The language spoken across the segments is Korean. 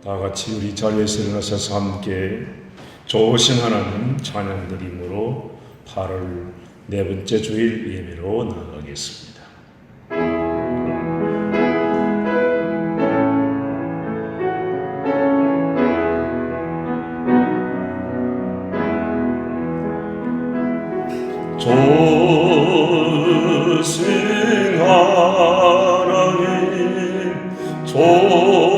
다 같이 우리 자리에서 일어나셔서 함께 좋으신 하나님 찬양 드림으로 8월 네 번째 주일 예배로 나아가겠습니다. 좋으신 하나님 좋으신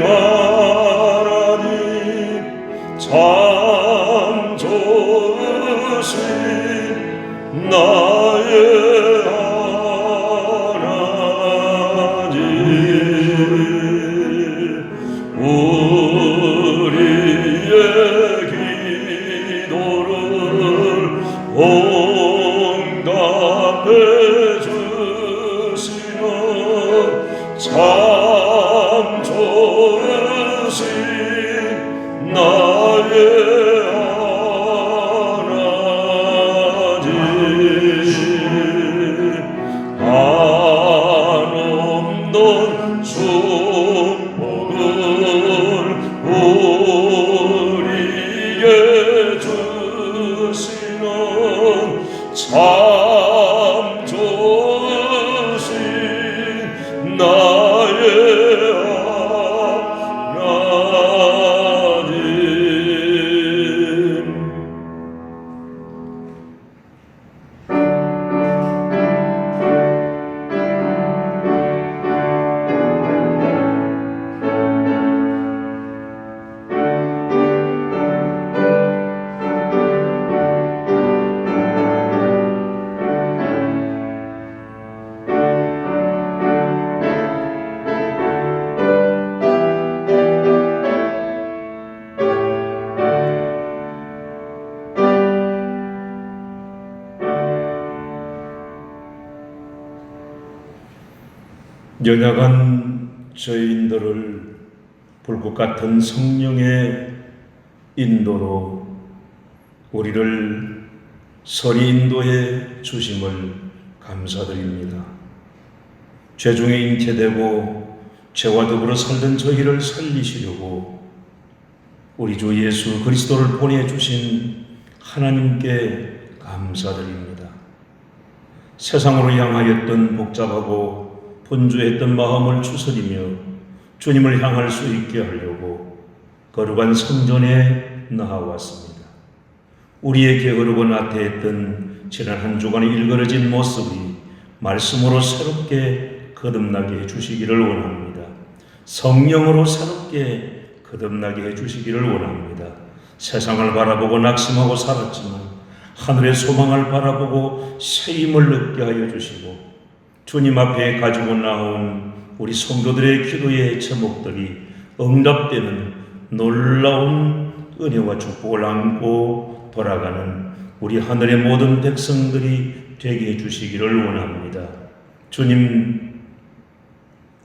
하나님 참 좋으신 나의 하나님 우리의 기도를 응답해 주시는 참 좋으신 나의 하나님 한없는 축복을 우리에게 주시는 참 좋으신 나의 하나님. 연약한 저희들을 불꽃 같은 성령의 인도로 우리를 선의 인도해 주심을 감사드립니다. 죄중에 잉태되고 죄와 더불어 살던 저희를 살리시려고 우리 주 예수 그리스도를 보내주신 하나님께 감사드립니다. 세상으로 향하였던 복잡하고 분주했던 마음을 추스리며 주님을 향할 수 있게 하려고 거룩한 성전에 나아왔습니다. 우리에게 흐르고 나태했던 지난 한 주간의 일그러진 모습이 말씀으로 새롭게 거듭나게 해주시기를 원합니다. 성령으로 새롭게 거듭나게 해주시기를 원합니다. 세상을 바라보고 낙심하고 살았지만 하늘의 소망을 바라보고 새 힘을 얻게 하여 주시고 주님 앞에 가지고 나온 우리 성도들의 기도의 제목들이 응답되는 놀라운 은혜와 축복을 안고 돌아가는 우리 하늘의 모든 백성들이 되게 해주시기를 원합니다. 주님,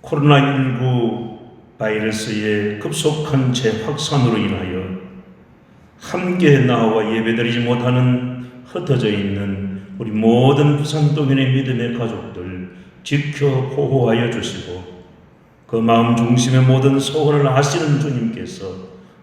코로나19 바이러스의 급속한 재확산으로 인하여 함께 나와 예배드리지 못하는 흩어져 있는 우리 모든 부산동인의 믿음의 가족들 지켜 보호하여 주시고 그 마음 중심의 모든 소원을 아시는 주님께서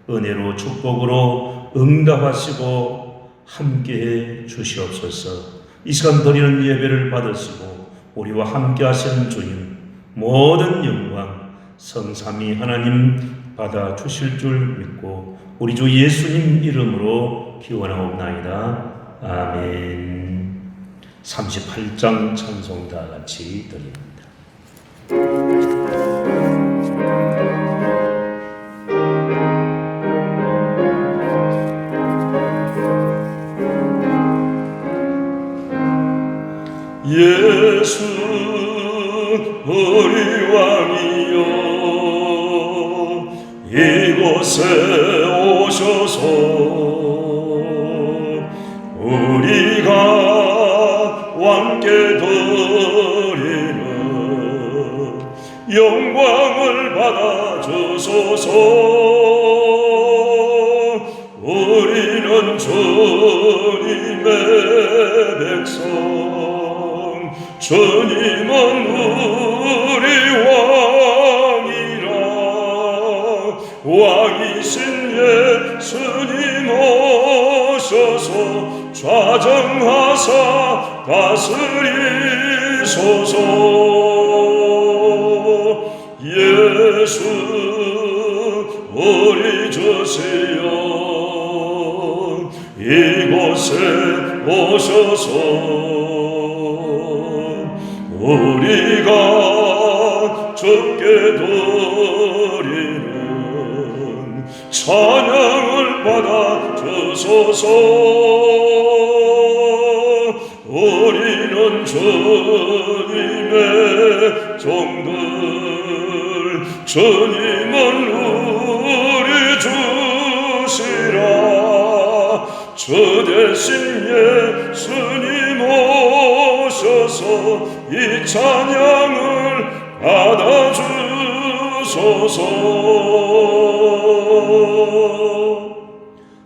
은혜로 축복으로 응답하시고 함께해 주시옵소서. 이 시간 드리는 예배를 받으시고 우리와 함께 하시는 주님 모든 영광 성삼위 하나님 받아 주실 줄 믿고 우리 주 예수님 이름으로 기원하옵나이다. 아멘. 38장 찬송 다 같이 드립니다. 예수 우리 왕이여 이곳에 오셔서 우리가 왕께 드리는 영광을 받아 주소서. 우리는 주님의 백성, 주님은 우리 왕이라. 왕이신 예수님 오셔서 좌정하사 다스리소서. 예수 우리 주시여 이곳에 오셔서 우리가 주께 드리는 찬양을 받아 주소서. 우리는 주님의 종들, 주님은 우리 주시라. 주 대신 예수님 오셔서 이 찬양을 받아주소서.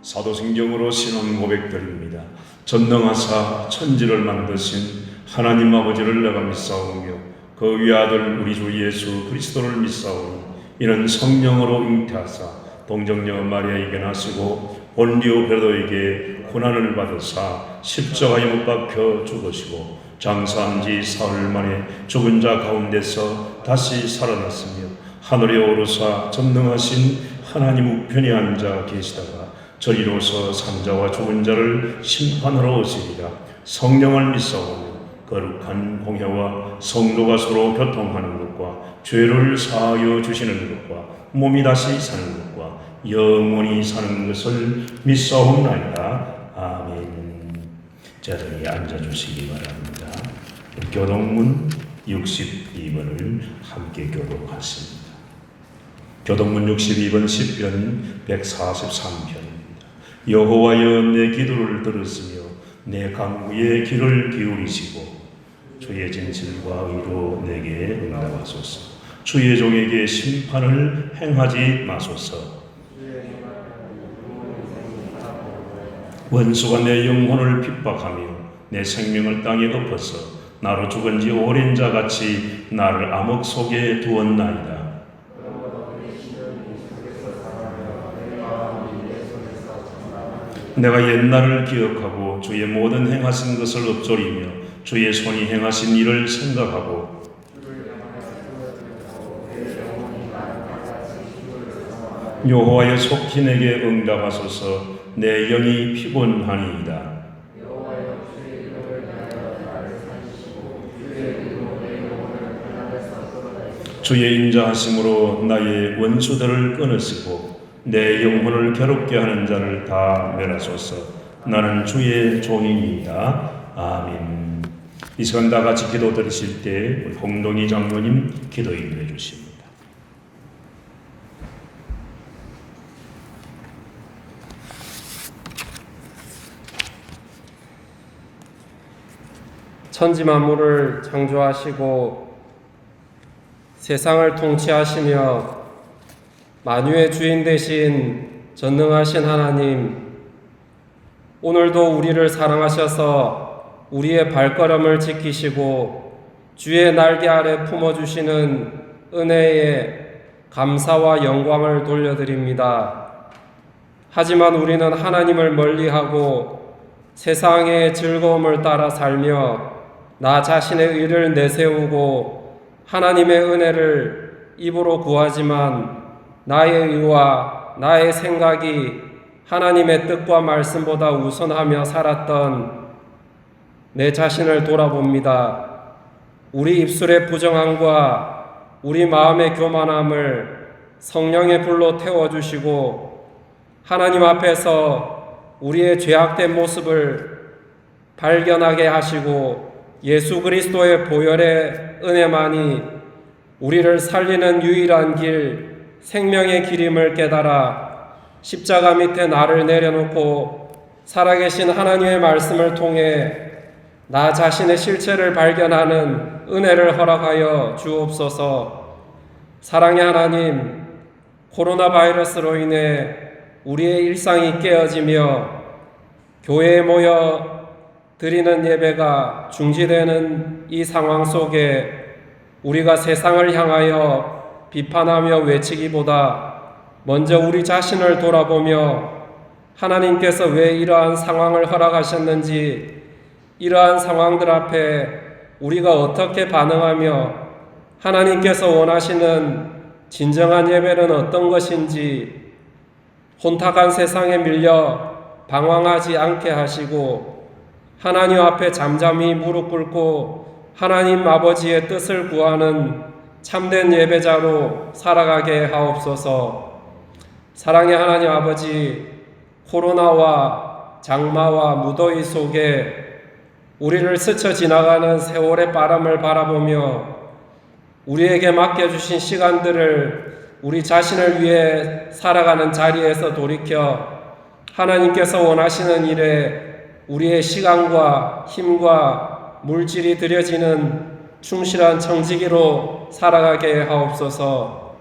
사도신경으로 신앙 고백드립니다. 전능하사 천지를 만드신 하나님 아버지를 내가 믿사오며 그 위아들 우리 주 예수 그리스도를 믿사오니 이는 성령으로 잉태하사 동정녀 마리아에게 나시고 본디오 베르도에게 고난을 받으사 십자가에 못 박혀 죽으시고 장사한 지 사흘 만에 죽은 자 가운데서 다시 살아났으며 하늘에 오르사 전능하신 하나님 우편에 앉아 계시다가 저리로서 산자와 죽은 자를 심판하러 오시리라. 성령을 믿사오며 거룩한 공회와 성도가 서로 교통하는 것과 죄를 사하여 주시는 것과 몸이 다시 사는 것과 영원히 사는 것을 믿사옵나이다. 아멘. 자리에 앉아주시기 바랍니다. 교동문 62번을 함께 교독하십니다. 교동문 62번 시편 143편입니다. 여호와여 내 기도를 들으시며 내 간구에 귀를 기울이시고 주의 진실과 의로 내게 응답하소서. 주의 종에게 심판을 행하지 마소서. 원수가 내 영혼을 핍박하며 내 생명을 땅에 덮어서 나로 죽은 지 오랜 자같이 나를 암흑 속에 두었나이다. 내가 옛날을 기억하고 주의 모든 행하신 것을 읊조리며 주의 손이 행하신 일을 생각하고 여호와여 속히 내게 응답하소서. 내 영이 피곤하니이다. 주의 인자하심으로 나의 원수들을 끊으시고 내 영혼을 괴롭게 하는 자를 다 멸하소서. 나는 주의 종이니이다. 아멘. 이 시간 다 같이 기도 드리실 때 우리 홍동희 장로님 기도 인도해 주십니다. 천지 만물을 창조하시고 세상을 통치하시며 만유의 주인 되신 전능하신 하나님, 오늘도 우리를 사랑하셔서 우리의 발걸음을 지키시고 주의 날개 아래 품어주시는 은혜에 감사와 영광을 돌려드립니다. 하지만 우리는 하나님을 멀리하고 세상의 즐거움을 따라 살며 나 자신의 의를 내세우고 하나님의 은혜를 입으로 구하지만 나의 의와 나의 생각이 하나님의 뜻과 말씀보다 우선하며 살았던 내 자신을 돌아봅니다. 우리 입술의 부정함과 우리 마음의 교만함을 성령의 불로 태워주시고 하나님 앞에서 우리의 죄악된 모습을 발견하게 하시고 예수 그리스도의 보혈의 은혜만이 우리를 살리는 유일한 길, 생명의 길임을 깨달아 십자가 밑에 나를 내려놓고 살아계신 하나님의 말씀을 통해 나 자신의 실체를 발견하는 은혜를 허락하여 주옵소서. 사랑의 하나님, 코로나 바이러스로 인해 우리의 일상이 깨어지며 교회에 모여 드리는 예배가 중지되는 이 상황 속에 우리가 세상을 향하여 비판하며 외치기보다 먼저 우리 자신을 돌아보며 하나님께서 왜 이러한 상황을 허락하셨는지, 이러한 상황들 앞에 우리가 어떻게 반응하며 하나님께서 원하시는 진정한 예배는 어떤 것인지 혼탁한 세상에 밀려 방황하지 않게 하시고 하나님 앞에 잠잠히 무릎 꿇고 하나님 아버지의 뜻을 구하는 참된 예배자로 살아가게 하옵소서. 사랑의 하나님 아버지, 코로나와 장마와 무더위 속에 우리를 스쳐 지나가는 세월의 빠름을 바라보며 우리에게 맡겨주신 시간들을 우리 자신을 위해 살아가는 자리에서 돌이켜 하나님께서 원하시는 일에 우리의 시간과 힘과 물질이 들여지는 충실한 청지기로 살아가게 하옵소서.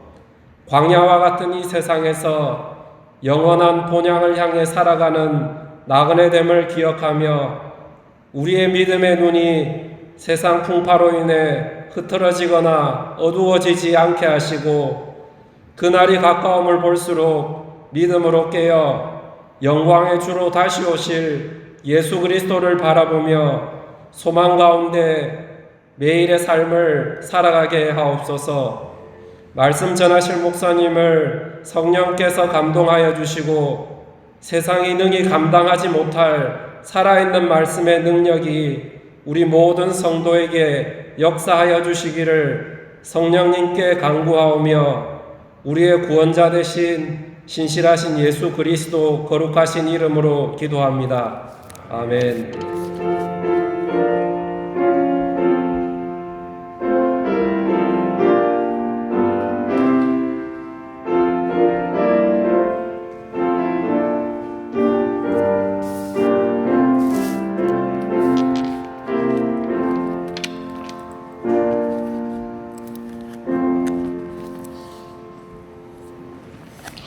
광야와 같은 이 세상에서 영원한 본향을 향해 살아가는 나그네됨을 기억하며 우리의 믿음의 눈이 세상 풍파로 인해 흐트러지거나 어두워지지 않게 하시고 그날이 가까움을 볼수록 믿음으로 깨어 영광의 주로 다시 오실 예수 그리스도를 바라보며 소망 가운데 매일의 삶을 살아가게 하옵소서. 말씀 전하실 목사님을 성령께서 감동하여 주시고 세상이 능히 감당하지 못할 살아있는 말씀의 능력이 우리 모든 성도에게 역사하여 주시기를 성령님께 간구하오며 우리의 구원자 되신 신실하신 예수 그리스도 거룩하신 이름으로 기도합니다. 아멘.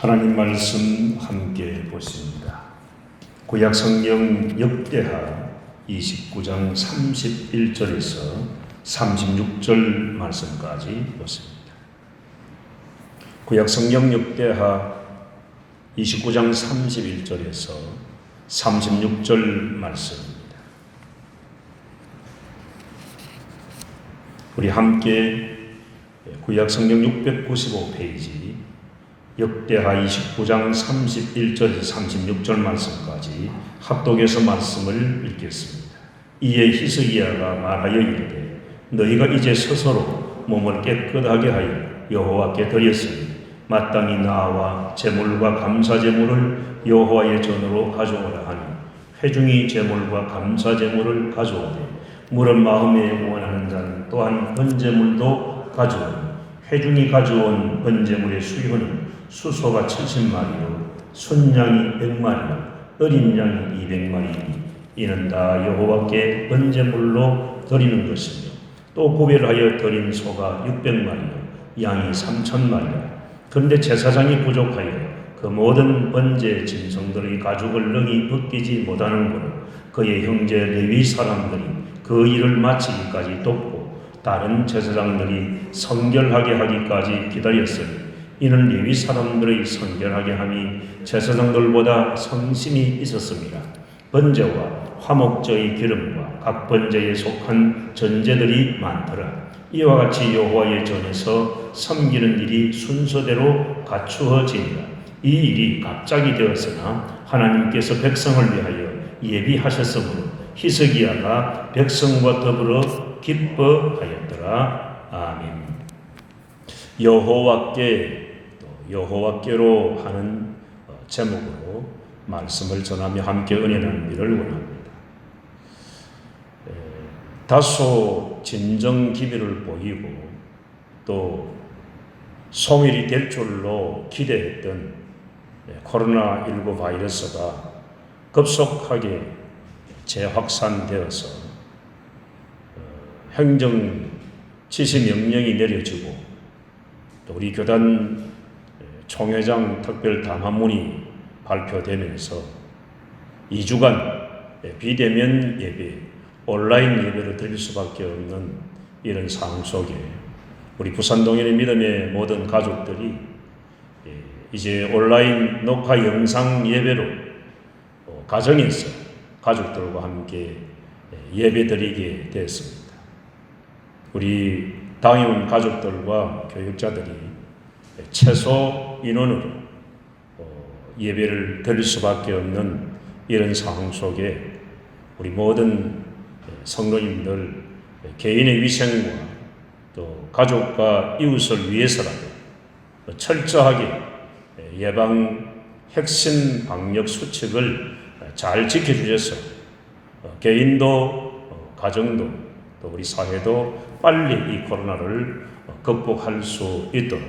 하나님 말씀 함께 보십니다. 구약 성경 역대하 29장 31절에서 36절 말씀까지 보십니다. 구약 성경 역대하 29장 31절에서 36절 말씀입니다. 우리 함께 구약 성경 695페이지 역대하 29장 31절에서 36절 말씀까지 합독해서 말씀을 읽겠습니다. 이에 히스기야가 말하여 이르되 너희가 이제 스스로 몸을 깨끗하게 하여 여호와께 드렸으니 마땅히 나와 제물과 감사 제물을 여호와의 전으로 가져오라 하니 회중이 제물과 감사 제물을 가져오되 물은 마음에 원하는 자는 또한 번제물도 가져오니 회중이 가져온 번제물의 수요는 수소가 70마리요 순양이 100마리요 어린 양이 200마리이니 이는 다 여호와께 번제물로 드리는 것이며 또 구별하여 드린 소가 600마리요 양이 3000마리라. 그런데 제사장이 부족하여 그 모든 번제 짐승들의 가죽을 능히 벗기지 못하는고로 그의 형제 레위 사람들이 그 일을 마치기까지 돕고 다른 제사장들이 성결하게 하기까지 기다렸으니 이는 레위 사람들의 성결하게 함이 제사장들보다 성심이 있었습니다. 번제와 화목제의 기름과 각 번제에 속한 전제들이 많더라. 이와 같이 여호와의 전에서 섬기는 일이 순서대로 갖추어지니라. 이 일이 갑자기 되었으나 하나님께서 백성을 위하여 예비하셨으므로 히스기야가 백성과 더불어 기뻐하였더라. 아멘. 여호와께로 하는 제목으로 말씀을 전하며 함께 은혜 나누기를 원합니다. 다소 진정 기미를 보이고 또 소멸이 될 줄로 기대했던 코로나19 바이러스가 급속하게 재확산되어서 행정 지시 명령이 내려지고 또 우리 교단 총회장 특별 담화문이 발표되면서 2주간 비대면 예배, 온라인 예배를 드릴 수밖에 없는 이런 상황 속에 우리 부산동인의 믿음의 모든 가족들이 이제 온라인 녹화 영상 예배로 가정에서 가족들과 함께 예배드리게 되었습니다. 우리 당회원 가족들과 교육자들이 최소 인원으로 예배를 드릴 수밖에 없는 이런 상황 속에 우리 모든 성도님들 개인의 위생과 또 가족과 이웃을 위해서라도 철저하게 예방 핵심 방역 수칙을 잘 지켜주셔서 개인도 가정도 또 우리 사회도 빨리 이 코로나를 극복할 수 있도록,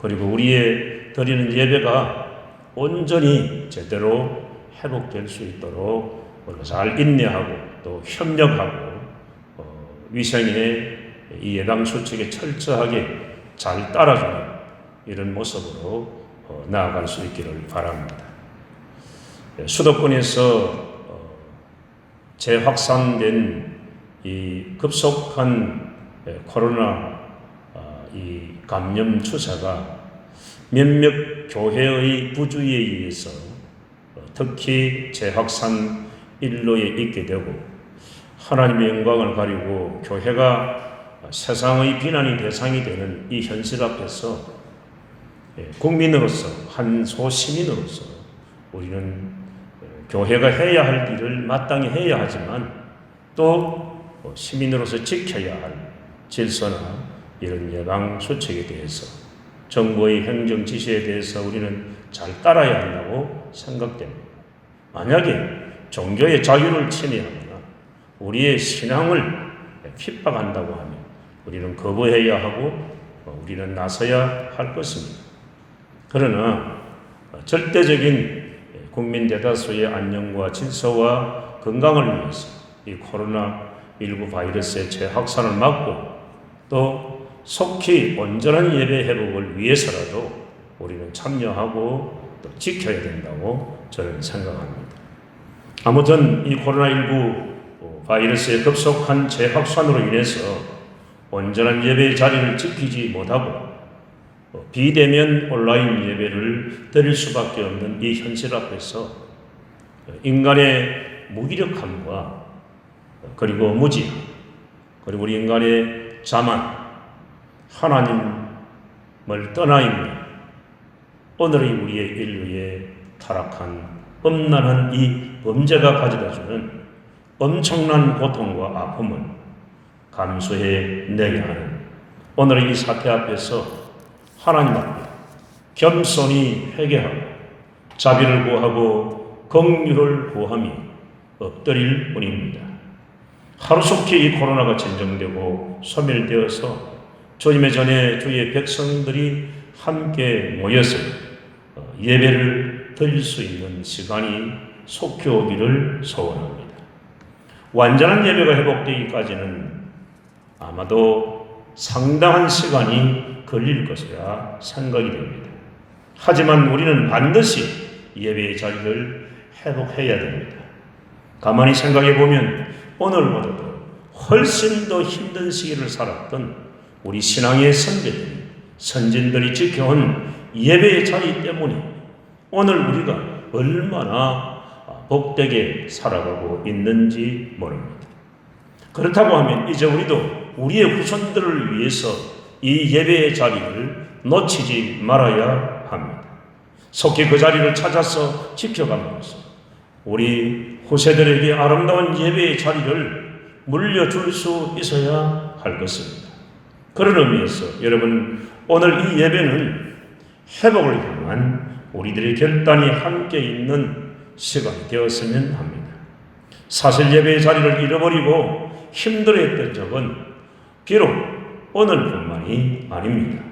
그리고 우리의 드리는 예배가 온전히 제대로 회복될 수 있도록 우리가 잘 인내하고 또 협력하고 위생의 이 예방 수칙에 철저하게 잘 따라주는 이런 모습으로 나아갈 수 있기를 바랍니다. 수도권에서 재확산된 이 급속한 코로나 이 감염 추세가 몇몇 교회의 부주의에 의해서 특히 재확산 일로에 있게 되고 하나님의 영광을 가리고 교회가 세상의 비난의 대상이 되는 이 현실 앞에서 국민으로서 한 소시민으로서 우리는 교회가 해야 할 일을 마땅히 해야 하지만 또 시민으로서 지켜야 할 질서나 이런 예방 수칙에 대해서 정부의 행정 지시에 대해서 우리는 잘 따라야 한다고 생각됩니다. 만약에 종교의 자유를 침해하거나 우리의 신앙을 핍박한다고 하면 우리는 거부해야 하고 우리는 나서야 할 것입니다. 그러나 절대적인 국민 대다수의 안녕과 질서와 건강을 위해서 이 코로나19 바이러스의 재확산을 막고 또 속히 온전한 예배 회복을 위해서라도 우리는 참여하고 또 지켜야 된다고 저는 생각합니다. 아무튼 이 코로나19 바이러스의 급속한 재확산으로 인해서 온전한 예배의 자리를 지키지 못하고 비대면 온라인 예배를 드릴 수밖에 없는 이 현실 앞에서 인간의 무기력함과 그리고 무지함, 그리고 우리 인간의 자만, 하나님을 떠나 있는 오늘의 우리의 인류의 타락한 음란한 이 범죄가 가져다주는 엄청난 고통과 아픔을 감수해내야 하는 오늘의 이 사태 앞에서 하나님 앞에 겸손히 회개하고 자비를 구하고 긍휼을 구함이 엎드릴 뿐입니다. 하루속히 이 코로나가 진정되고 소멸되어서 주님의 전에 주의 백성들이 함께 모여서 예배를 드릴 수 있는 시간이 속히 오기를 소원합니다. 완전한 예배가 회복되기까지는 아마도 상당한 시간이 걸릴 것이라 생각이 됩니다. 하지만 우리는 반드시 예배의 자리를 회복해야 됩니다. 가만히 생각해 보면 오늘보다도 훨씬 더 힘든 시기를 살았던 우리 신앙의 선배들이, 선진들이 지켜온 예배의 자리 때문에 오늘 우리가 얼마나 복되게 살아가고 있는지 모릅니다. 그렇다고 하면 이제 우리도 우리의 후손들을 위해서 이 예배의 자리를 놓치지 말아야 합니다. 속히 그 자리를 찾아서 지켜감으로써 우리 후세들에게 아름다운 예배의 자리를 물려줄 수 있어야 할 것입니다. 그런 의미에서 여러분, 오늘 이 예배는 회복을 향한 우리들의 결단이 함께 있는 시간이 되었으면 합니다. 사실 예배의 자리를 잃어버리고 힘들어했던 적은 비록 오늘뿐만이 아닙니다.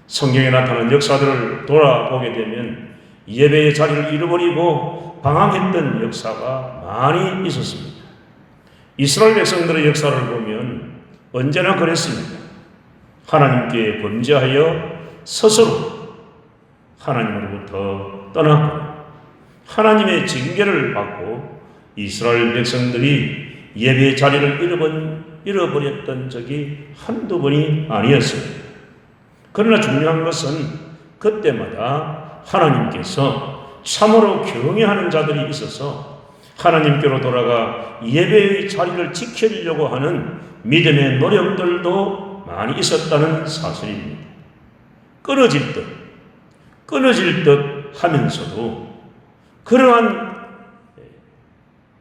성경에 나타난 역사들을 돌아보게 되면 예배의 자리를 잃어버리고 방황했던 역사가 많이 있었습니다. 이스라엘 백성들의 역사를 보면 언제나 그랬습니다. 하나님께 범죄하여 스스로 하나님으로부터 떠났고 하나님의 징계를 받고 이스라엘 백성들이 예배의 자리를 잃어버렸던 적이 한두 번이 아니었습니다. 그러나 중요한 것은 그때마다 하나님께서 참으로 경외하는 자들이 있어서 하나님께로 돌아가 예배의 자리를 지키려고 하는 믿음의 노력들도 많이 있었다는 사실입니다. 끊어질 듯 하면서도 그러한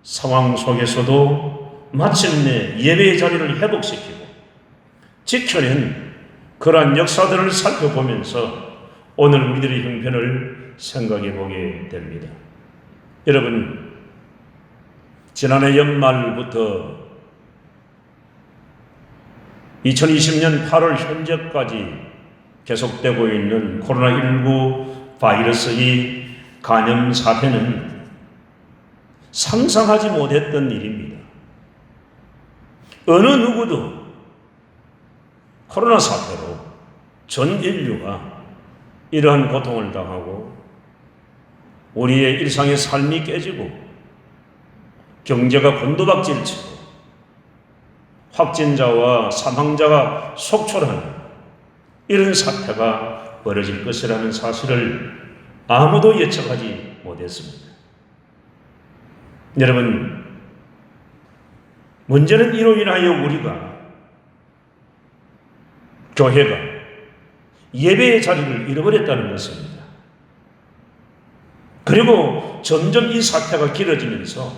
상황 속에서도 마침내 예배의 자리를 회복시키고 지켜낸 그러한 역사들을 살펴보면서 오늘 우리들의 형편을 생각해 보게 됩니다. 여러분, 지난해 연말부터 2020년 8월 현재까지 계속되고 있는 코로나19 바이러스의 감염 사태는 상상하지 못했던 일입니다. 어느 누구도 코로나 사태로 전 인류가 이러한 고통을 당하고 우리의 일상의 삶이 깨지고 경제가 곤두박질치고 확진자와 사망자가 속출하는 이런 사태가 벌어질 것이라는 사실을 아무도 예측하지 못했습니다. 여러분, 문제는 이로 인하여 우리가 교회가 예배의 자리를 잃어버렸다는 것입니다. 그리고 점점 이 사태가 길어지면서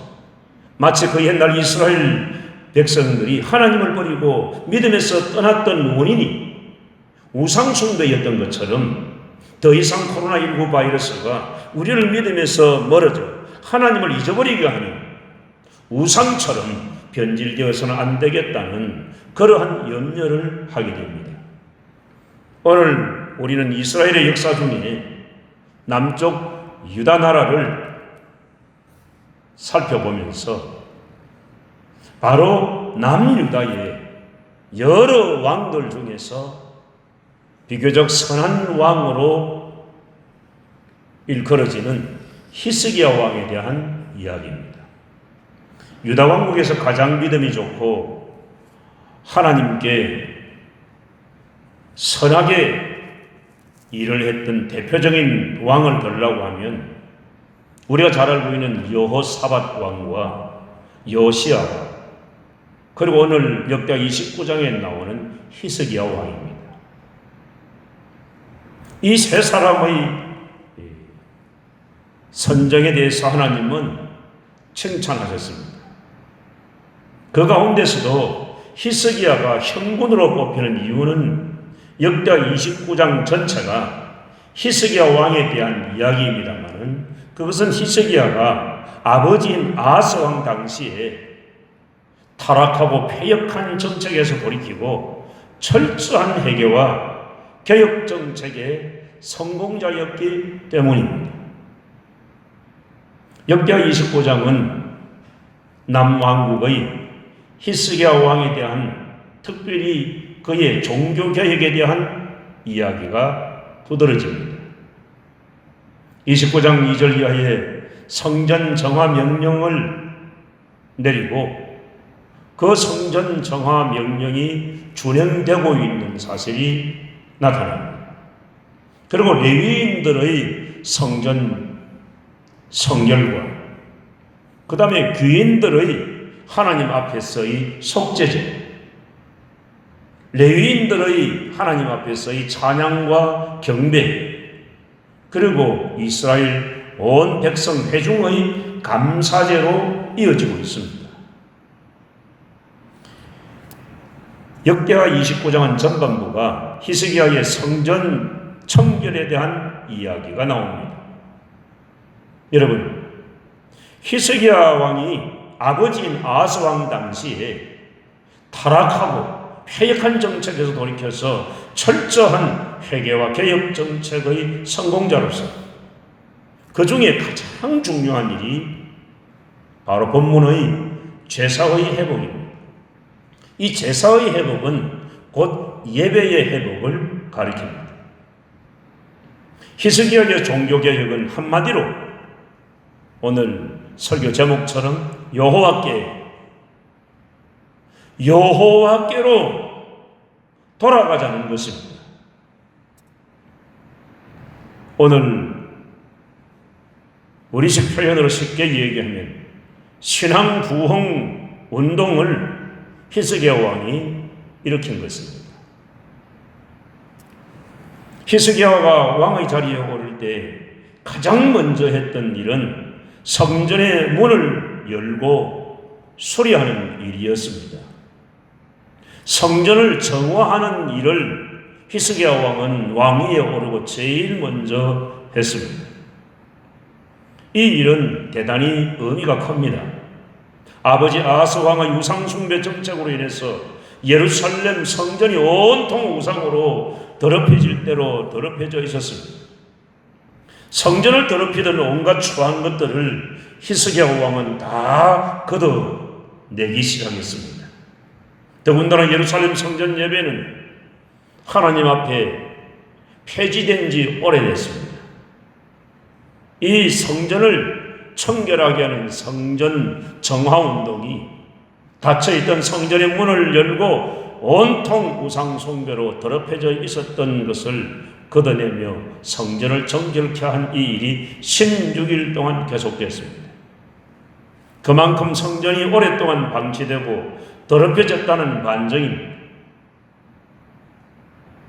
마치 그 옛날 이스라엘 백성들이 하나님을 버리고 믿음에서 떠났던 원인이 우상숭배였던 것처럼 더 이상 코로나19 바이러스가 우리를 믿음에서 멀어져 하나님을 잊어버리게 하는 우상처럼 변질되어서는 안 되겠다는 그러한 염려를 하게 됩니다. 오늘 우리는 이스라엘의 역사 중에 남쪽 유다 나라를 살펴보면서 바로 남유다의 여러 왕들 중에서 비교적 선한 왕으로 일컬어지는 히스기야 왕에 대한 이야기입니다. 유다 왕국에서 가장 믿음이 좋고 하나님께 선하게 일을 했던 대표적인 왕을 들라고 하면 우리가 잘 알고 있는 여호사밧 왕과 요시야 왕, 그리고 오늘 역대하 29장에 나오는 히스기야 왕입니다. 이 세 사람의 선정에 대해서 하나님은 칭찬하셨습니다. 그 가운데서도 히스기야가 형군으로 뽑히는 이유는 역대하 29장 전체가 히스기야 왕에 대한 이야기입니다만 그것은 히스기야가 아버지인 아하스 왕 당시에 타락하고 패역한 정책에서 돌이키고 철저한 회개와 개혁 정책의 성공자였기 때문입니다. 역대하 29장은 남왕국의 히스기야 왕에 대한 특별히 그의 종교개혁에 대한 이야기가 두드러집니다. 29장 2절 이하에 성전 정화 명령을 내리고 그 성전 정화 명령이 준행되고 있는 사실이 나타납니다. 그리고 레위인들의 성전 성결과 그 다음에 귀인들의 하나님 앞에서의 속죄제, 레위인들의 하나님 앞에서의 찬양과 경배, 그리고 이스라엘 온 백성 회중의 감사제로 이어지고 있습니다. 역대하 29장은 전반부가 히스기야의 성전 청결에 대한 이야기가 나옵니다. 여러분, 히스기야 왕이 아버지인 아하스 왕 당시에 타락하고 패역한 정책에서 돌이켜서 철저한 회개와 개혁 정책의 성공자로서 그 중에 가장 중요한 일이 바로 본문의 제사의 회복입니다. 이 제사의 회복은 곧 예배의 회복을 가리킵니다. 히스기야의 종교개혁은 한마디로 오늘 설교 제목처럼 여호와께로 돌아가자는 것입니다. 오늘 우리식 표현으로 쉽게 얘기하면 신앙 부흥 운동을 히스기야 왕이 일으킨 것입니다. 히스기야가 왕의 자리에 오를 때 가장 먼저 했던 일은 성전의 문을 열고 수리하는 일이었습니다. 성전을 정화하는 일을 히스기야 왕은 왕위에 오르고 제일 먼저 했습니다. 이 일은 대단히 의미가 큽니다. 아버지 아하스 왕의 우상 숭배 정책으로 인해서 예루살렘 성전이 온통 우상으로 더럽혀질 대로 더럽혀져 있었습니다. 성전을 더럽히던 온갖 추한 것들을 히스기야 왕은 다 걷어내기 시작했습니다. 더군다나 예루살렘 성전 예배는 하나님 앞에 폐지된 지 오래됐습니다. 이 성전을 청결하게 하는 성전 정화운동이 닫혀있던 성전의 문을 열고 온통 우상 숭배로 더럽혀져 있었던 것을 걷어내며 성전을 정결케 한 이 일이 16일 동안 계속됐습니다. 그만큼 성전이 오랫동안 방치되고 더럽혀졌다는 반증입니다.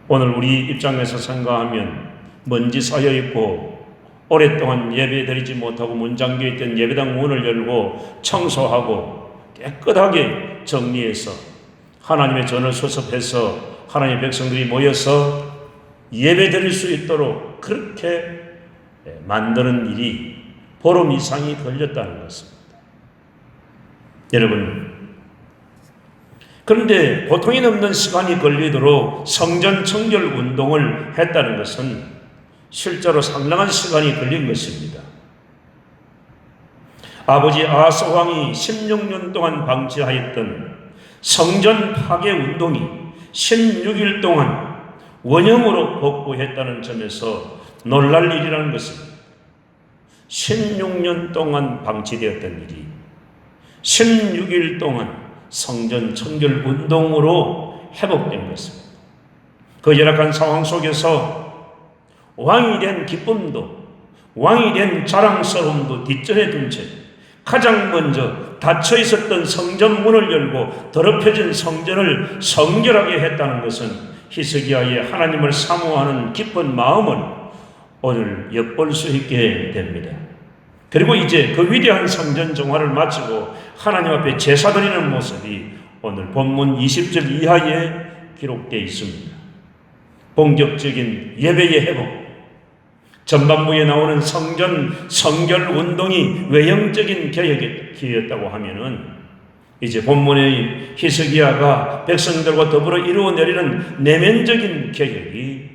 오늘 우리 입장에서 생각하면 먼지 쌓여있고 오랫동안 예배드리지 못하고 문 잠겨있던 예배당 문을 열고 청소하고 깨끗하게 정리해서 하나님의 전을 수습해서 하나님의 백성들이 모여서 예배드릴 수 있도록 그렇게 만드는 일이 보름 이상이 걸렸다는 것입니다. 여러분, 그런데 보통이 넘는 시간이 걸리도록 성전 청결 운동을 했다는 것은 실제로 상당한 시간이 걸린 것입니다. 아버지 아하스 왕이 16년 동안 방치하였던 성전 파괴 운동이 16일 동안 원형으로 복구했다는 점에서 놀랄 일이라는 것입니다. 16년 동안 방치되었던 일이 16일 동안 성전 청결 운동으로 회복된 것입니다. 그 열악한 상황 속에서 왕이 된 기쁨도 왕이 된 자랑스러움도 뒷전에 둔 채 가장 먼저 닫혀 있었던 성전 문을 열고 더럽혀진 성전을 성결하게 했다는 것은 히스기야의 하나님을 사모하는 기쁜 마음을 오늘 엿볼 수 있게 됩니다. 그리고 이제 그 위대한 성전 정화를 마치고 하나님 앞에 제사 드리는 모습이 오늘 본문 20절 이하에 기록되어 있습니다. 본격적인 예배의 회복, 전반부에 나오는 성전 성결 운동이 외형적인 개혁이었다고 하면은 이제 본문의 히스기야가 백성들과 더불어 이루어내리는 내면적인 개혁이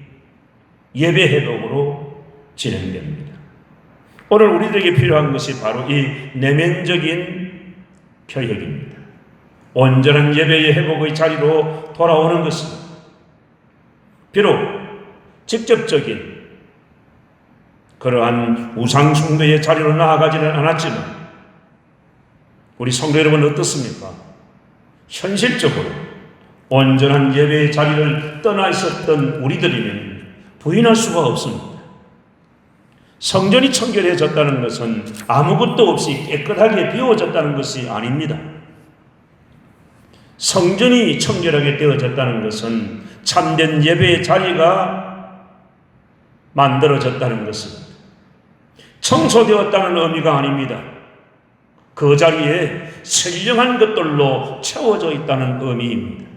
예배 회복으로 진행됩니다. 오늘 우리들에게 필요한 것이 바로 이 내면적인 개혁입니다. 온전한 예배의 회복의 자리로 돌아오는 것은 비록 직접적인 그러한 우상 숭배의 자리로 나아가지는 않았지만 우리 성도 여러분 어떻습니까? 현실적으로 온전한 예배의 자리를 떠나 있었던 우리들이면 부인할 수가 없습니다. 성전이 청결해졌다는 것은 아무것도 없이 깨끗하게 비워졌다는 것이 아닙니다. 성전이 청결하게 되어졌다는 것은 참된 예배의 자리가 만들어졌다는 것입니다. 청소되었다는 의미가 아닙니다. 그 자리에 선량한 것들로 채워져 있다는 의미입니다.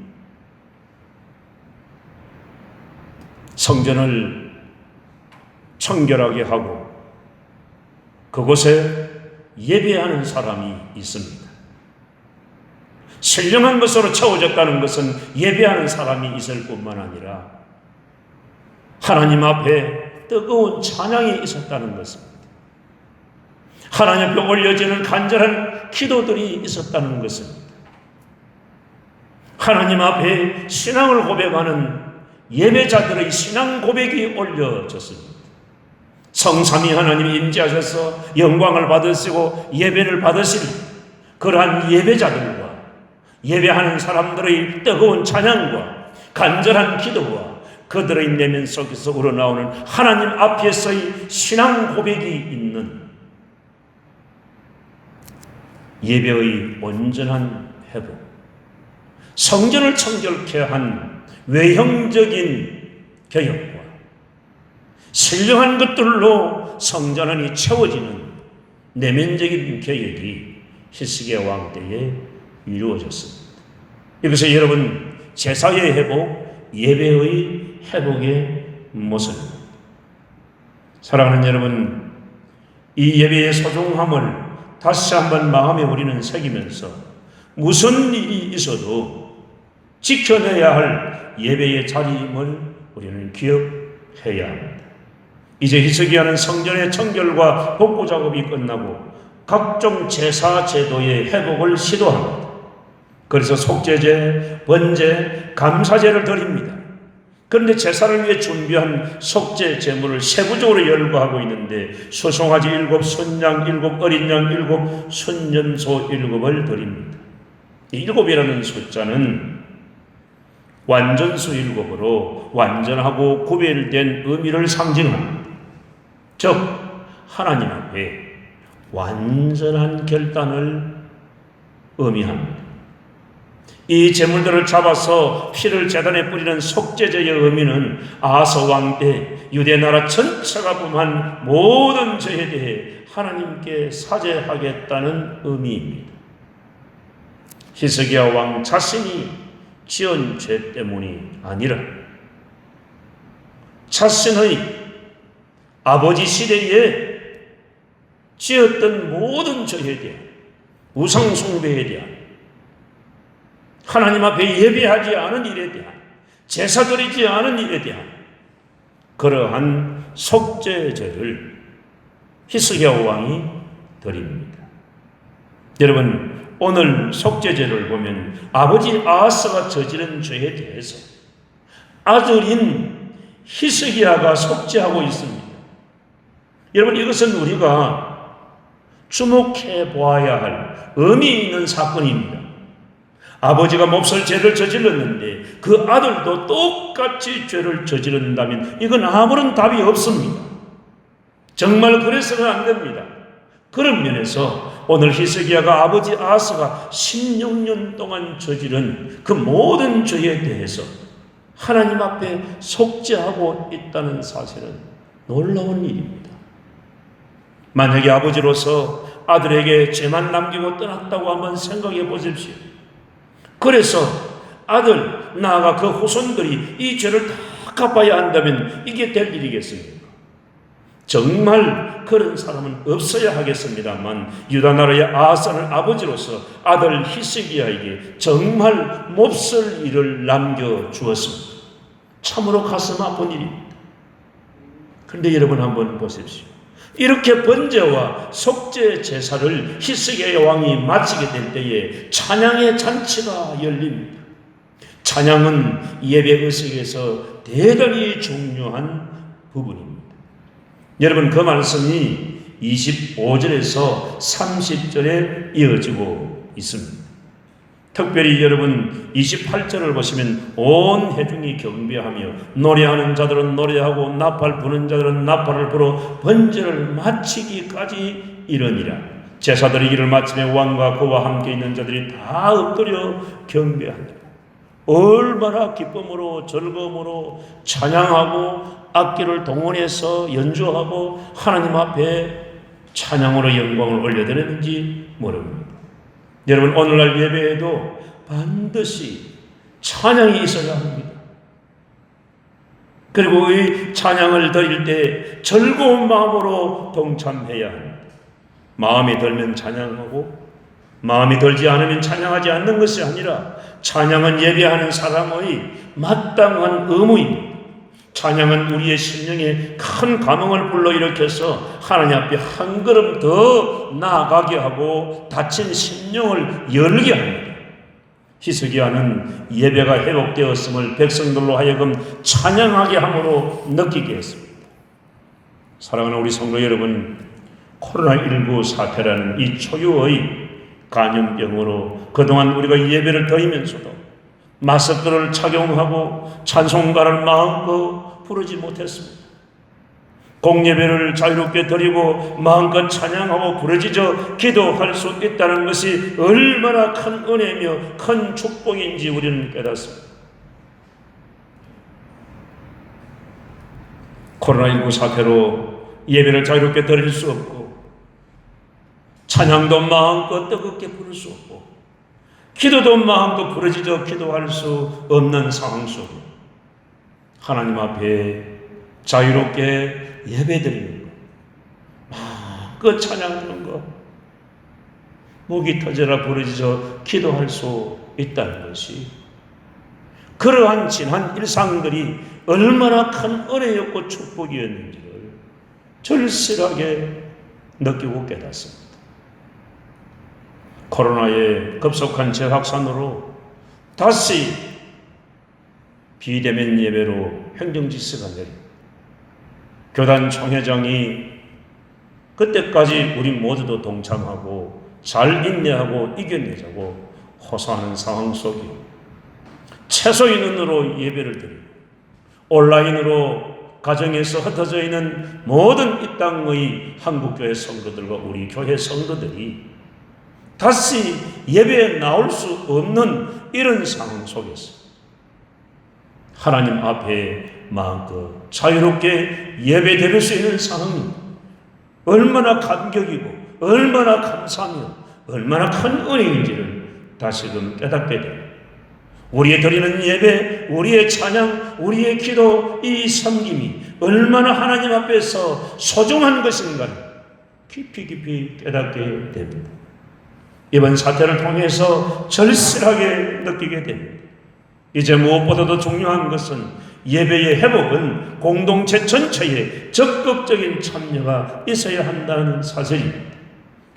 성전을 청결하게 하고 그곳에 예배하는 사람이 있습니다. 선량한 것으로 채워졌다는 것은 예배하는 사람이 있을 뿐만 아니라 하나님 앞에 뜨거운 찬양이 있었다는 것입니다. 하나님 앞에 올려지는 간절한 기도들이 있었다는 것입니다. 하나님 앞에 신앙을 고백하는 예배자들의 신앙 고백이 올려졌습니다. 성삼위 하나님이 임재하셔서 영광을 받으시고 예배를 받으시는 그러한 예배자들과 예배하는 사람들의 뜨거운 찬양과 간절한 기도와 그들의 내면 속에서 우러나오는 하나님 앞에서의 신앙 고백이 있는 예배의 온전한 회복, 성전을 청결케 한 외형적인 개혁과 신령한 것들로 성전안이 채워지는 내면적인 개혁이 히스기야 왕 때에 이루어졌습니다. 이것이 여러분 제사의 회복, 예배의 회복의 모습입니다. 사랑하는 여러분, 이 예배의 소중함을 다시 한번 마음에 우리는 새기면서 무슨 일이 있어도 지켜내야 할 예배의 자리임을 우리는 기억해야 합니다. 이제 히스기야는 성전의 청결과 복구 작업이 끝나고 각종 제사 제도의 회복을 시도합니다. 그래서 속죄제, 번제, 감사제를 드립니다. 그런데 제사를 위해 준비한 속죄 제물을 세부적으로 열거하고 있는데 수송아지 7, 순양 7, 어린 양 7, 순염소 7을 드립니다. 이 7이라는 숫자는 완전수 7으로 완전하고 구별된 의미를 상징합니다. 즉 하나님 앞에 완전한 결단을 의미합니다. 이 제물들을 잡아서 피를 제단에 뿌리는 속죄제의 의미는 아하스 왕 때 유대 나라 전체가 범한 모든 죄에 대해 하나님께 사죄하겠다는 의미입니다. 히스기야 왕 자신이 지은 죄 때문이 아니라 자신의 아버지 시대에 지었던 모든 죄에 대한 우상 숭배에 대한 하나님 앞에 예배하지 않은 일에 대한 제사 드리지 않은 일에 대한 그러한 속죄제를 히스기야 왕이 드립니다. 여러분, 오늘 속죄제를 보면 아버지 아하스가 저지른 죄에 대해서 아들인 히스기야가 속죄하고 있습니다. 여러분, 이것은 우리가 주목해 보아야 할 의미 있는 사건입니다. 아버지가 몹쓸 죄를 저질렀는데 그 아들도 똑같이 죄를 저지른다면 이건 아무런 답이 없습니다. 정말 그래서는 안 됩니다. 그런 면에서 오늘 히스기야가 아버지 아하스가 16년 동안 저지른 그 모든 죄에 대해서 하나님 앞에 속죄하고 있다는 사실은 놀라운 일입니다. 만약에 아버지로서 아들에게 죄만 남기고 떠났다고 한번 생각해 보십시오. 그래서 아들, 나아가 그 후손들이 이 죄를 다 갚아야 한다면 이게 될 일이겠습니까? 정말 그런 사람은 없어야 하겠습니다만 유다 나라의 아하스는 아버지로서 아들 히스기야에게 정말 몹쓸 일을 남겨주었습니다. 참으로 가슴 아픈 일입니다. 그런데 여러분 한번 보십시오. 이렇게 번제와 속죄 제사를 히스기야 왕이 마치게 될 때에 찬양의 잔치가 열립니다. 찬양은 예배 의식에서 대단히 중요한 부분입니다. 여러분, 그 말씀이 25절에서 30절에 이어지고 있습니다. 특별히 여러분 28절을 보시면 온 회중이 경배하며 노래하는 자들은 노래하고 나팔 부는 자들은 나팔을 불어 번제를 마치기까지 이르니라. 제사 드리기를 마치며 왕과 그와 함께 있는 자들이 다 엎드려 경배하니라. 얼마나 기쁨으로 즐거움으로 찬양하고 악기를 동원해서 연주하고 하나님 앞에 찬양으로 영광을 올려드렸는지 모릅니다. 여러분, 오늘날 예배에도 반드시 찬양이 있어야 합니다. 그리고 이 찬양을 드릴 때 즐거운 마음으로 동참해야 합니다. 마음이 들면 찬양하고 마음이 들지 않으면 찬양하지 않는 것이 아니라 찬양은 예배하는 사람의 마땅한 의무입니다. 찬양은 우리의 심령에 큰 감흥을 불러일으켜서 하나님 앞에 한 걸음 더 나아가게 하고 닫힌 심령을 열게 합니다. 히스기야는 예배가 회복되었음을 백성들로 하여금 찬양하게 함으로 느끼게 했습니다. 사랑하는 우리 성도 여러분, 코로나19 사태라는 이 초유의 감염병으로 그동안 우리가 예배를 드리면서도 마스크를 착용하고 찬송가를 마음껏 부르지 못했습니다. 공예배를 자유롭게 드리고 마음껏 찬양하고 부르짖어 기도할 수 있다는 것이 얼마나 큰 은혜며 큰 축복인지 우리는 깨닫습니다. 코로나19 사태로 예배를 자유롭게 드릴 수 없고 찬양도 마음껏 뜨겁게 부를 수 없고 기도도 마음껏 부르짖어 기도할 수 없는 상황 속에 하나님 앞에 자유롭게 예배드리는 것, 마음껏 찬양하는 것, 목이 터져라 부르짖어 기도할 수 있다는 것이 그러한 지난 일상들이 얼마나 큰 은혜였고 축복이었는지를 절실하게 느끼고 깨닫습니다. 코로나의 급속한 재확산으로 다시 비대면 예배로 행정지시가 내립니다. 교단 총회장이 그때까지 우리 모두도 동참하고 잘 인내하고 이겨내자고 호소하는 상황 속에 최소의 눈으로 예배를 드리고 온라인으로 가정에서 흩어져 있는 모든 이 땅의 한국교회 성도들과 우리 교회 성도들이 다시 예배에 나올 수 없는 이런 상황 속에서 하나님 앞에 마음껏 자유롭게 예배 드릴 수 있는 상황이 얼마나 감격이고 얼마나 감사하며 얼마나 큰 은혜인지를 다시금 깨닫게 됩니다. 우리의 드리는 예배, 우리의 찬양, 우리의 기도, 이 섬김이 얼마나 하나님 앞에서 소중한 것인가를 깊이 깨닫게 됩니다. 이번 사태를 통해서 절실하게 느끼게 됩니다. 이제 무엇보다도 중요한 것은 예배의 회복은 공동체 전체에 적극적인 참여가 있어야 한다는 사실입니다.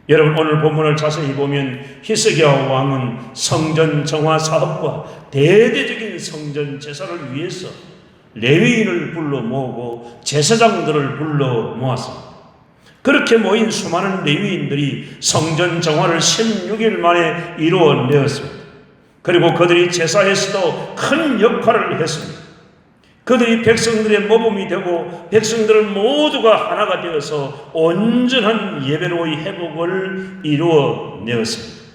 여러분, 오늘 본문을 자세히 보면 히스기야 왕은 성전 정화 사업과 대대적인 성전 제사를 위해서 레위인을 불러 모으고 제사장들을 불러 모았습니다. 그렇게 모인 수많은 레위인들이 성전 정화를 16일 만에 이루어내었습니다. 그리고 그들이 제사에서도 큰 역할을 했습니다. 그들이 백성들의 모범이 되고 백성들 모두가 하나가 되어서 온전한 예배로의 회복을 이루어내었습니다.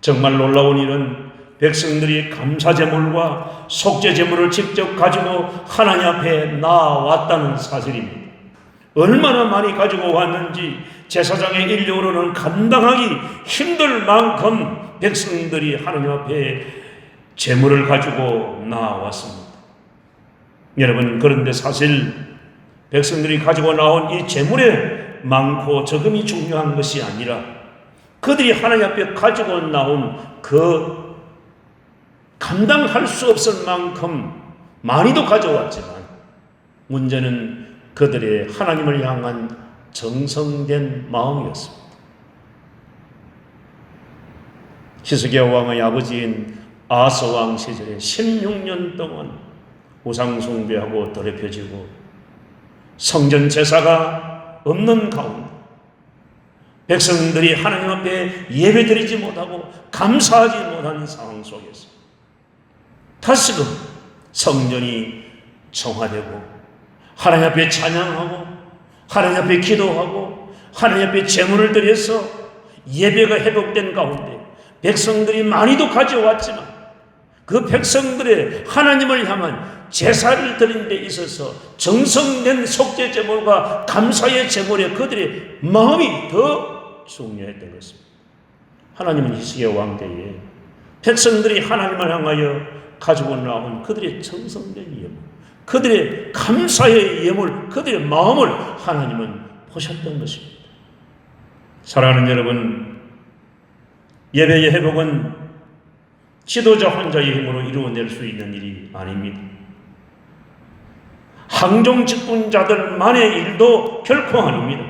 정말 놀라운 일은 백성들이 감사제물과 속죄제물을 직접 가지고 하나님 앞에 나왔다는 사실입니다. 얼마나 많이 가지고 왔는지 제사장의 인력으로는 감당하기 힘들 만큼 백성들이 하나님 앞에 제물을 가지고 나왔습니다. 여러분, 그런데 사실 백성들이 가지고 나온 이 제물의 많고 적음이 중요한 것이 아니라 그들이 하나님 앞에 가지고 나온 그 감당할 수 없을 만큼 많이도 가져왔지만 문제는 그들의 하나님을 향한 정성된 마음이었습니다. 히스기야 왕의 아버지인 아하스 왕 시절에 16년 동안 우상 숭배하고 더럽혀지고 성전 제사가 없는 가운데 백성들이 하나님 앞에 예배드리지 못하고 감사하지 못하는 상황 속에서 다시금 성전이 정화되고 하나님 앞에 찬양하고 하나님 앞에 기도하고 하나님 앞에 제물을 드려서 예배가 회복된 가운데 백성들이 많이도 가져왔지만 그 백성들의 하나님을 향한 제사를 드리는 데 있어서 정성된 속죄 제물과 감사의 제물에 그들의 마음이 더 중요했던 것입니다. 하나님은 히스기야 왕 때에 백성들이 하나님을 향하여 가지고 나온 그들의 정성된 예물, 그들의 감사의 예물, 그들의 마음을 하나님은 보셨던 것입니다. 사랑하는 여러분, 예배의 회복은 지도자 혼자의 힘으로 이루어낼 수 있는 일이 아닙니다. 항종직분자들만의 일도 결코 아닙니다.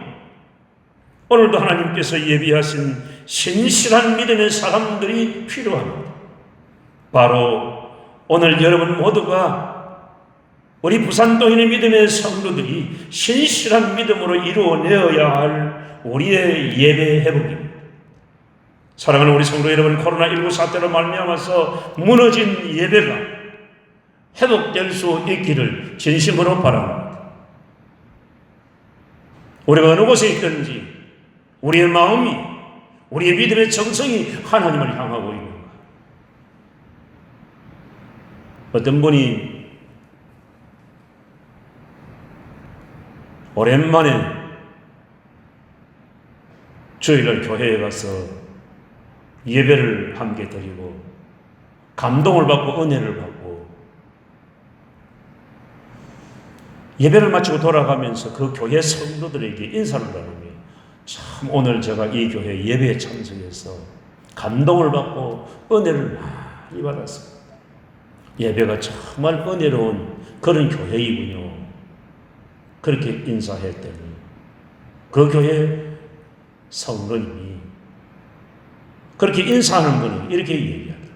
오늘도 하나님께서 예비하신 신실한 믿음의 사람들이 필요합니다. 바로 오늘 여러분 모두가 우리 부산동인의 믿음의 성도들이 신실한 믿음으로 이루어내어야 할 우리의 예배 회복입니다. 사랑하는 우리 성도 여러분, 코로나19 사태로 말미암아서 무너진 예배가 회복될 수 있기를 진심으로 바랍니다. 우리가 어느 곳에 있든지 우리의 마음이, 우리의 믿음의 정성이 하나님을 향하고 있는가. 어떤 분이 오랜만에 주일날 교회에 가서 예배를 함께 드리고 감동을 받고 은혜를 받고 예배를 마치고 돌아가면서 그 교회 성도들에게 인사를 나누며 참 오늘 제가 이 교회 예배에 참석해서 감동을 받고 은혜를 많이 받았습니다. 예배가 정말 은혜로운 그런 교회이군요. 그렇게 인사했더니 그 교회 성도님이 그렇게 인사하는 분이 이렇게 얘기하더라고요.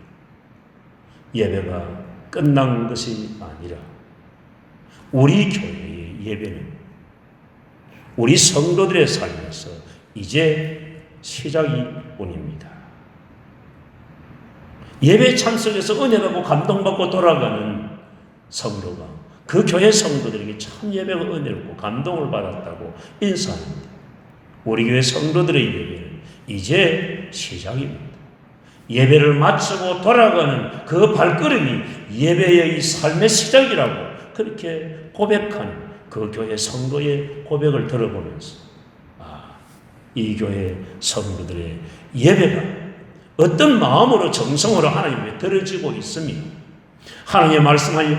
예배가 끝난 것이 아니라 우리 교회의 예배는 우리 성도들의 삶에서 이제 시작이 뿐입니다. 예배 참석해서 은혜받고 감동받고 돌아가는 성도가 그 교회 성도들에게 참 예배가 은혜롭고 감동을 받았다고 인사합니다. 우리 교회 성도들의 예배는 이제 시작입니다. 예배를 마치고 돌아가는 그 발걸음이 예배의 이 삶의 시작이라고 그렇게 고백하는 그 교회 성도의 고백을 들어보면서 이 교회 성도들의 예배가 어떤 마음으로 정성으로 하나님께 들어지고 있으며 하나님의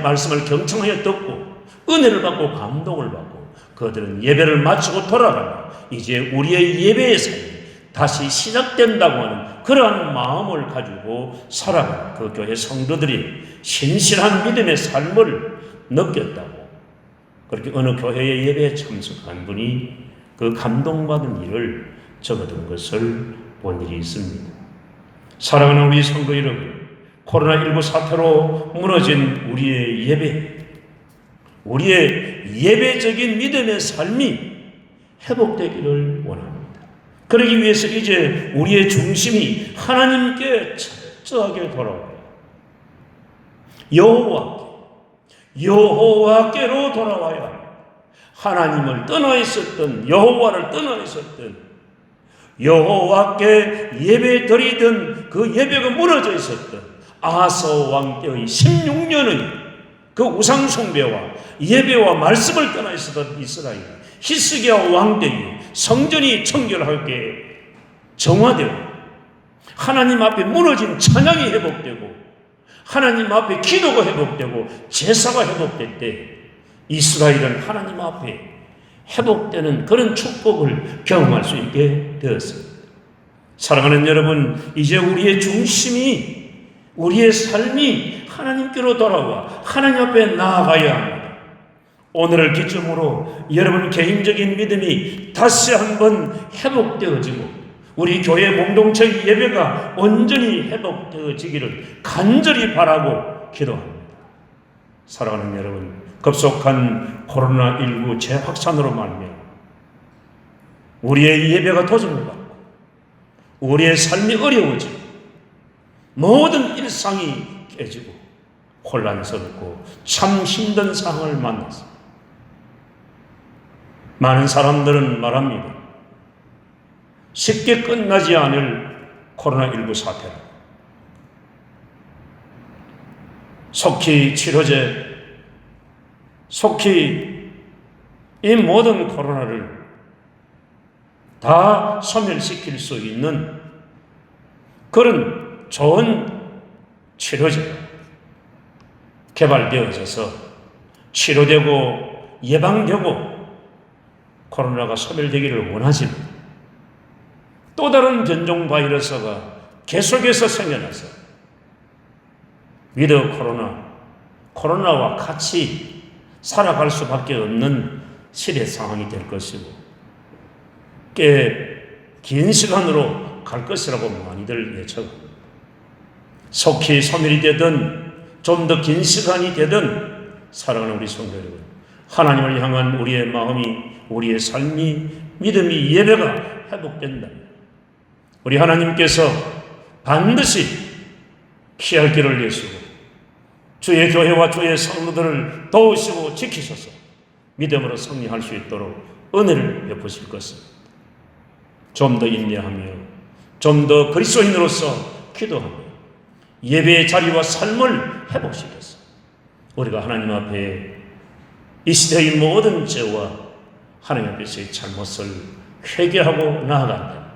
말씀을 경청하여 듣고 은혜를 받고 감동을 받고 그들은 예배를 마치고 돌아가며 이제 우리의 예배의 삶이 다시 시작된다고 하는 그러한 마음을 가지고 살아가는 그 교회 성도들이 신실한 믿음의 삶을 느꼈다고 그렇게 어느 교회의 예배에 참석한 분이 그 감동받은 일을 적어둔 것을 본 일이 있습니다. 사랑하는 우리 성도 여러분, 코로나19 사태로 무너진 우리의 예배, 우리의 예배적인 믿음의 삶이 회복되기를 원합니다. 그러기 위해서 이제 우리의 중심이 하나님께 철저하게 돌아와요. 여호와께로 돌아와야 합니다. 하나님을 떠나 있었던, 여호와를 떠나 있었던, 여호와께 예배 드리던 그 예배가 무너져 있었던 아하스 왕 때의 16년의 그 우상 숭배와 예배와 말씀을 떠나 있었던 이스라엘, 히스기야 왕 때에 성전이 청결하게 정화되고 하나님 앞에 무너진 찬양이 회복되고 하나님 앞에 기도가 회복되고 제사가 회복될 때 이스라엘은 하나님 앞에 회복되는 그런 축복을 경험할 수 있게 되었습니다. 사랑하는 여러분, 이제 우리의 중심이, 우리의 삶이 하나님께로 돌아와 하나님 앞에 나아가야 합니다. 오늘을 기점으로 여러분 개인적인 믿음이 다시 한번 회복되어지고 우리 교회 공동체의 예배가 온전히 회복되어지기를 간절히 바라고 기도합니다. 사랑하는 여러분, 급속한 코로나19 재확산으로 말미암아 우리의 예배가 도전을 받고 우리의 삶이 어려워지고 모든 일상이 깨지고 혼란스럽고 참 힘든 상황을 만났습니다. 많은 사람들은 말합니다. 쉽게 끝나지 않을 코로나19 사태다. 속히 치료제, 속히 이 모든 코로나를 다 소멸시킬 수 있는 그런 좋은 치료제가 개발되어져서 치료되고 예방되고 코로나가 소멸되기를 원하지만 또 다른 변종 바이러스가 계속해서 생겨나서 위드 코로나와 같이 살아갈 수밖에 없는 시대 상황이 될 것이고 꽤 긴 시간으로 갈 것이라고 많이들 예측합니다. 속히 소멸이 되든 좀 더 긴 시간이 되든 사랑하는 우리 성도 여러분, 하나님을 향한 우리의 마음이, 우리의 삶이, 믿음이, 예배가 회복된다. 우리 하나님께서 반드시 피할 길을 내시고 주의 교회와 주의 성도들을 도우시고 지키셔서 믿음으로 승리할 수 있도록 은혜를 베푸실 것입니다. 좀 더 인내하며 좀 더 그리스도인으로서 기도하며 예배의 자리와 삶을 회복시켜서 우리가 하나님 앞에 이 시대의 모든 죄와 하나님 앞에서의 잘못을 회개하고 나아간다.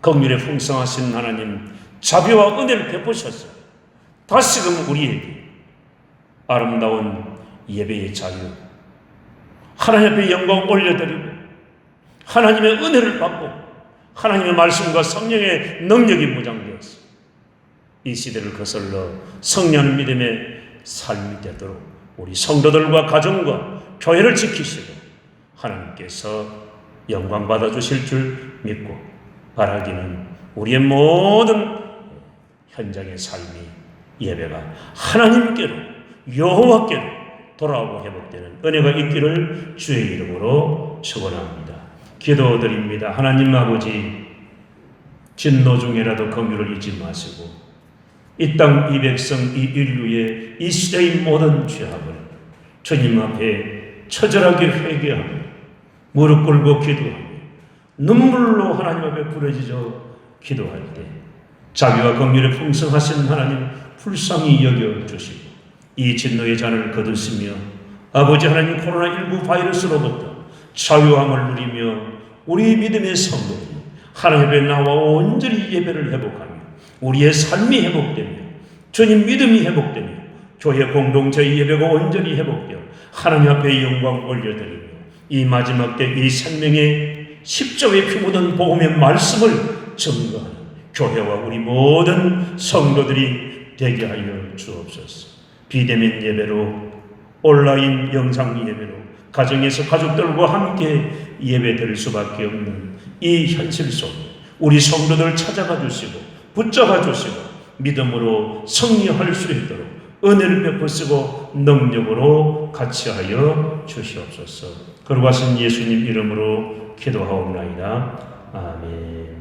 긍휼에 풍성하신 하나님 자비와 은혜를 베푸셔서 다시금 우리에게 아름다운 예배의 자유, 하나님 앞에 영광 올려드리고 하나님의 은혜를 받고 하나님의 말씀과 성령의 능력이 무장되어서 이 시대를 거슬러 성령 믿음의 삶이 되도록 우리 성도들과 가정과 교회를 지키시고 하나님께서 영광 받아주실 줄 믿고 바라기는 우리의 모든 현장의 삶이 예배가 하나님께로 여호와께로 돌아오고 회복되는 은혜가 있기를 주의 이름으로 축원합니다. 기도드립니다. 하나님 아버지, 진노 중에라도 긍휼을 잊지 마시고 이 땅, 이 백성, 이 인류의 이 시대의 모든 죄악을 주님 앞에 처절하게 회개하며 무릎 꿇고 기도하며 눈물로 하나님 앞에 부르짖어 기도할 때 자비와 긍휼에 풍성하신 하나님 불쌍히 여겨주시고 이 진노의 잔을 거두시며 아버지 하나님 코로나19 바이러스로부터 자유함을 누리며 우리 믿음의 성도들이 하나님 앞에 나와 온전히 예배를 회복하며 우리의 삶이 회복되며 주님 믿음이 회복되며 교회 공동체의 예배가 온전히 회복되어 하나님 앞에 영광 올려드리며 이 마지막 때 이 생명의 십자가에 피 묻은 복음의 말씀을 증거하는 교회와 우리 모든 성도들이 되게 하여 주옵소서. 비대면 예배로, 온라인 영상 예배로 가정에서 가족들과 함께 예배드릴 수밖에 없는 이 현실 속에 우리 성도들 찾아가 주시고 붙잡아 주시고 믿음으로 승리할 수 있도록 은혜를 베푸시고 능력으로 같이 하여 주시옵소서. 거룩하신 예수님 이름으로 기도하옵나이다. 아멘.